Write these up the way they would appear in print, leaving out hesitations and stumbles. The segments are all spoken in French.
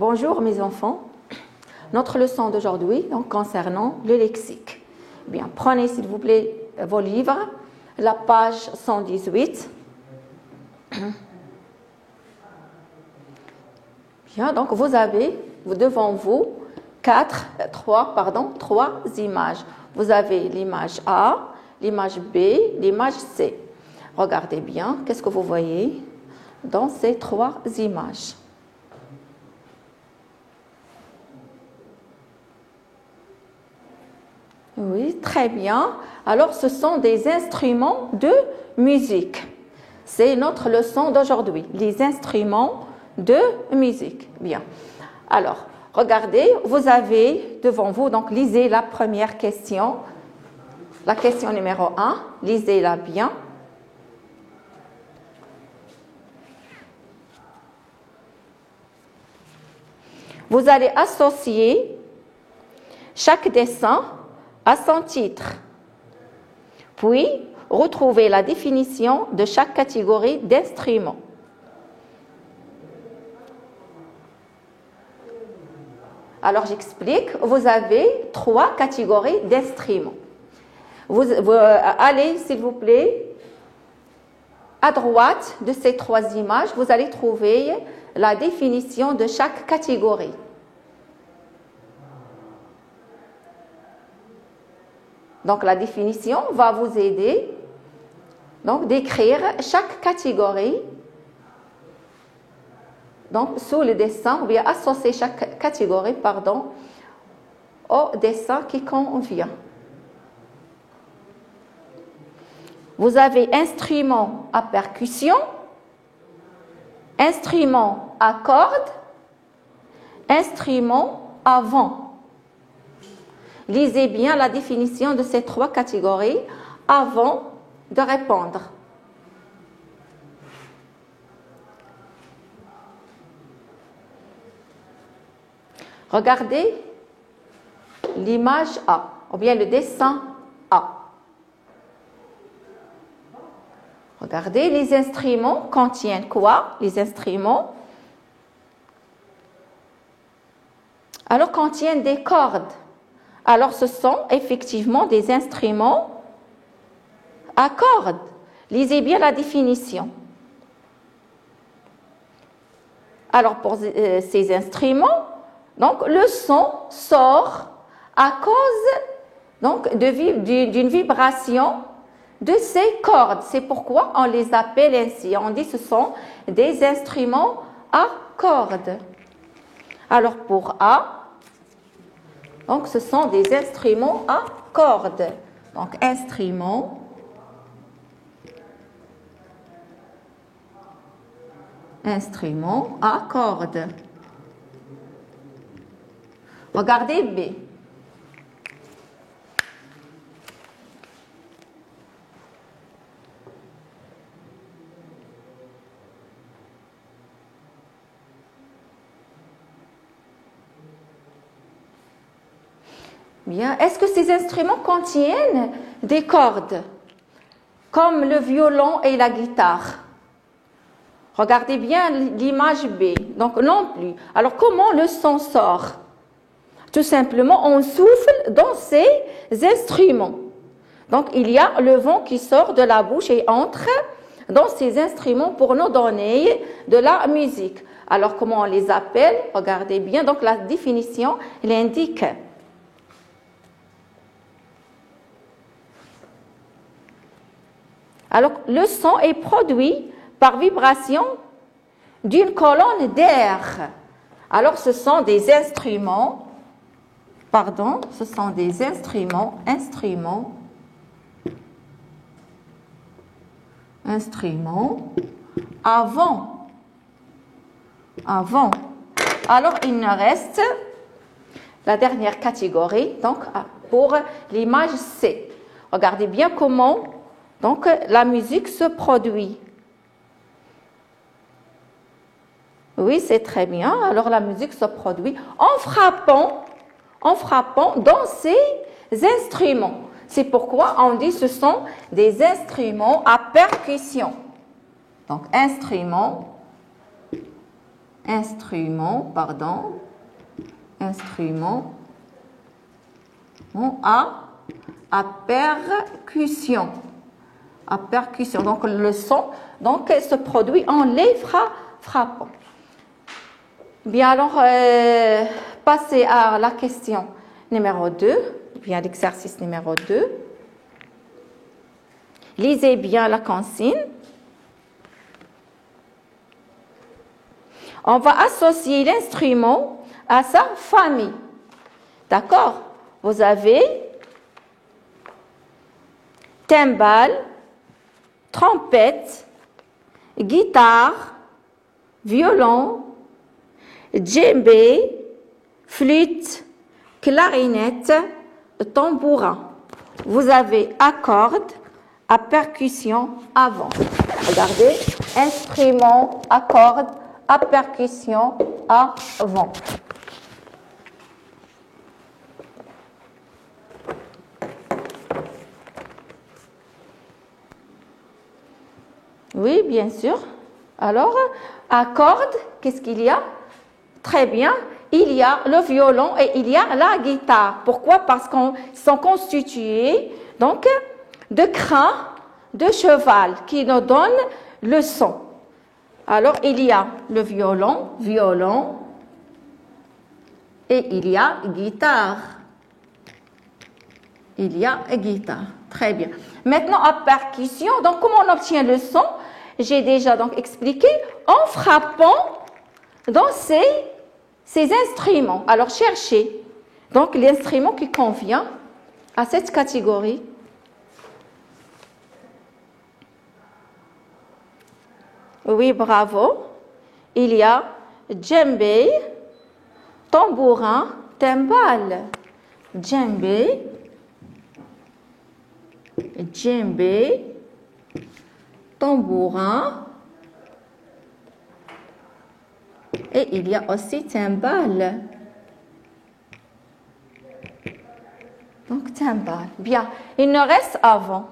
Bonjour mes enfants. Notre leçon d'aujourd'hui concernant le lexique. Bien, prenez s'il vous plaît vos livres, la page 118. Bien, donc vous avez devant vous trois images. Vous avez l'image A, l'image B, l'image C. Regardez bien, qu'est-ce que vous voyez dans ces trois images? Oui, très bien. Alors, ce sont des instruments de musique. C'est notre leçon d'aujourd'hui, les instruments de musique. Bien. Alors, regardez, vous avez devant vous, donc lisez la première question. La question numéro 1, lisez-la bien. Vous allez associer chaque dessin à son titre, puis retrouver la définition de chaque catégorie d'instruments. Alors j'explique, vous avez trois catégories d'instruments. Vous allez s'il vous plaît à droite de ces trois images, vous allez trouver la définition de chaque catégorie. Donc, la définition va vous aider d'écrire chaque catégorie sous le dessin, ou bien associer chaque catégorie au dessin qui convient. Vous avez instrument à percussion, instrument à cordes, instrument à vent. Lisez bien la définition de ces trois catégories avant de répondre. Regardez l'image A, ou bien le dessin A. Regardez, les instruments contiennent quoi? Les instruments alors contiennent des cordes. Alors, ce sont effectivement des instruments à cordes. Lisez bien la définition. Alors, pour ces instruments, le son sort à cause d'une vibration de ces cordes. C'est pourquoi on les appelle ainsi. On dit que ce sont des instruments à cordes. Alors, pour A, ce sont des instruments à cordes. Donc, instruments à cordes. Regardez B. Bien. Est-ce que ces instruments contiennent des cordes, comme le violon et la guitare? Regardez bien l'image B. Donc, non plus. Alors, comment le son sort? Tout simplement, on souffle dans ces instruments. Donc, il y a le vent qui sort de la bouche et entre dans ces instruments pour nous donner de la musique. Alors, comment on les appelle? Regardez bien. Donc, la définition l'indique. Alors, le son est produit par vibration d'une colonne d'air. Alors, ce sont des instruments à vent. Alors, il nous reste la dernière catégorie, pour l'image C. Regardez bien comment la musique se produit. Oui, c'est très bien. Alors, la musique se produit en frappant dans ces instruments. C'est pourquoi on dit que ce sont des instruments à percussion. Donc, instruments instrument, pardon, instrument à percussion. À percussion. Donc, le son donc, se produit en les frappant. Bien, alors, passez à la question numéro 2, bien l'exercice numéro 2. Lisez bien la consigne. On va associer l'instrument à sa famille. D'accord? Vous avez timbale, trompette, guitare, violon, djembé, flûte, clarinette, tambourin. Vous avez à cordes, à percussion, avant. Regardez, instrument, à cordes, à percussion, avant. Oui, bien sûr. Alors, à cordes, qu'est-ce qu'il y a? Très bien, il y a le violon et il y a la guitare. Pourquoi? Parce qu'ils sont constitués donc, de crins de cheval qui nous donnent le son. Alors, il y a le violon, et il y a guitare. Il y a guitare. Très bien. Maintenant, à percussion, donc comment on obtient le son? J'ai déjà donc expliqué en frappant dans ces instruments. Alors, cherchez donc l'instrument qui convient à cette catégorie. Oui, bravo. Il y a djembé, tambourin, timbale. Djembé, tambourin, et il y a aussi timbale. Donc, timbale. Bien. Il nous reste avant.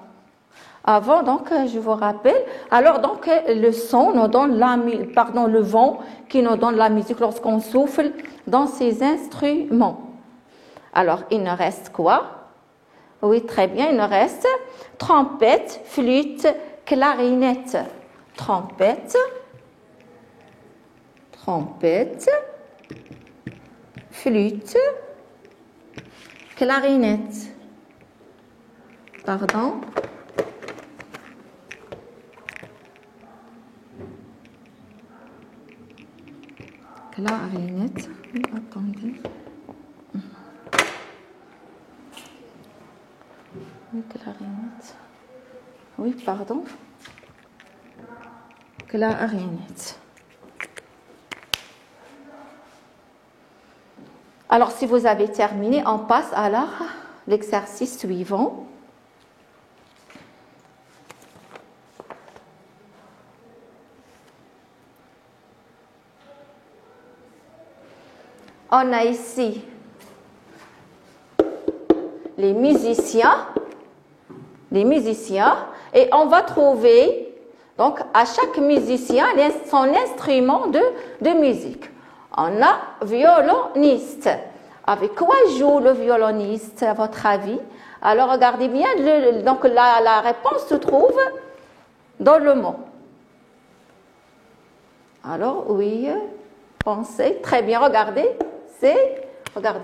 Avant, donc, je vous rappelle. Alors, donc, le son nous donne le vent qui nous donne la musique lorsqu'on souffle dans ces instruments. Alors, il nous reste quoi? Oui, très bien. Il nous reste trompette, flûte, clarinette. Trompette, flûte, clarinette. Pardon. Clarinette. Attendez. Oui, clarinette. Oui, pardon. Clarinette. Alors, si vous avez terminé, on passe à l'exercice suivant. On a ici les musiciens, et on va trouver donc à chaque musicien son instrument de musique. On a violoniste. Avec quoi joue le violoniste à votre avis? Alors regardez bien, donc la réponse se trouve dans le mot. Alors oui, pensez, très bien, regardez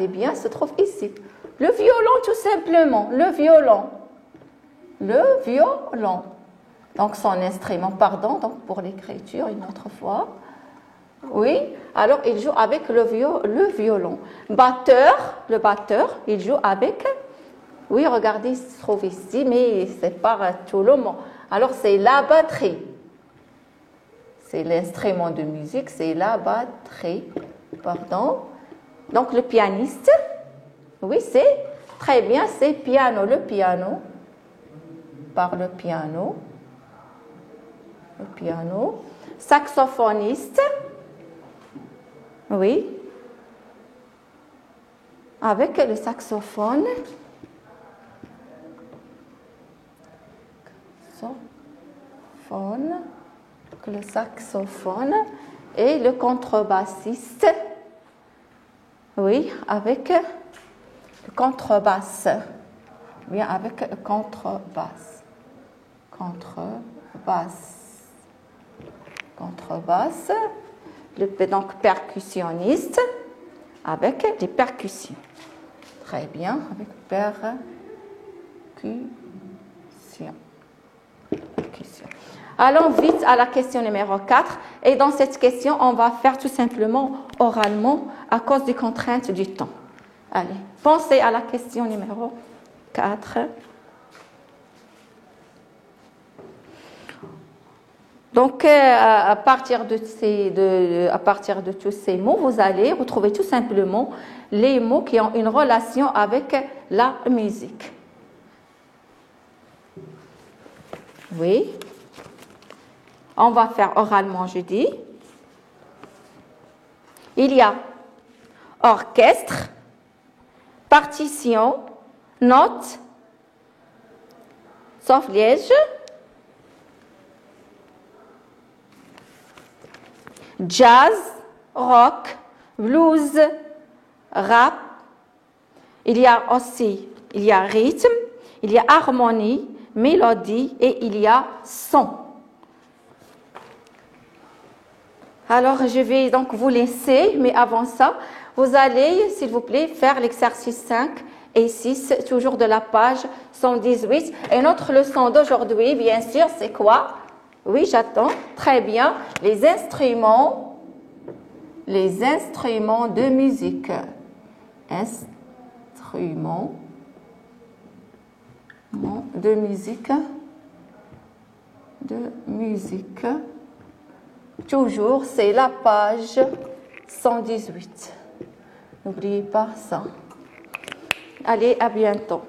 bien, se trouve ici. Le violon tout simplement, le violon. Donc son instrument, pardon, donc pour l'écriture une autre fois. Oui, alors il joue avec le violon. Le batteur, il joue avec, oui, regardez, il se trouve ici, mais c'est pas tout le monde. Alors c'est la batterie. C'est l'instrument de musique, c'est la batterie, pardon. Donc le pianiste, oui, c'est très bien, c'est piano, le piano. Saxophoniste, oui, avec le saxophone. Le saxophone. et le contrebassiste. Oui, avec le contrebasse. Bien, avec le contrebasse. Contrebasse. Donc, percussionniste avec les percussions. Très bien, avec percussion. Allons vite à la question numéro 4. Et dans cette question, on va faire tout simplement oralement à cause des contraintes du temps. Allez, pensez à la question numéro 4. Donc, à partir de tous ces mots, vous allez retrouver tout simplement les mots qui ont une relation avec la musique. Oui. On va faire oralement, je dis. Il y a orchestre, partition, note, solfège, jazz, rock, blues, rap. Il y a rythme, il y a harmonie, mélodie et il y a son. Alors, je vais donc vous laisser, mais avant ça, vous allez, s'il vous plaît, faire l'exercice 5 et 6, toujours de la page 118. Et notre leçon d'aujourd'hui, bien sûr, c'est quoi? Oui, j'attends. Très bien. Les instruments de musique. Instruments de musique. Toujours, c'est la page 118. N'oubliez pas ça. Allez, à bientôt.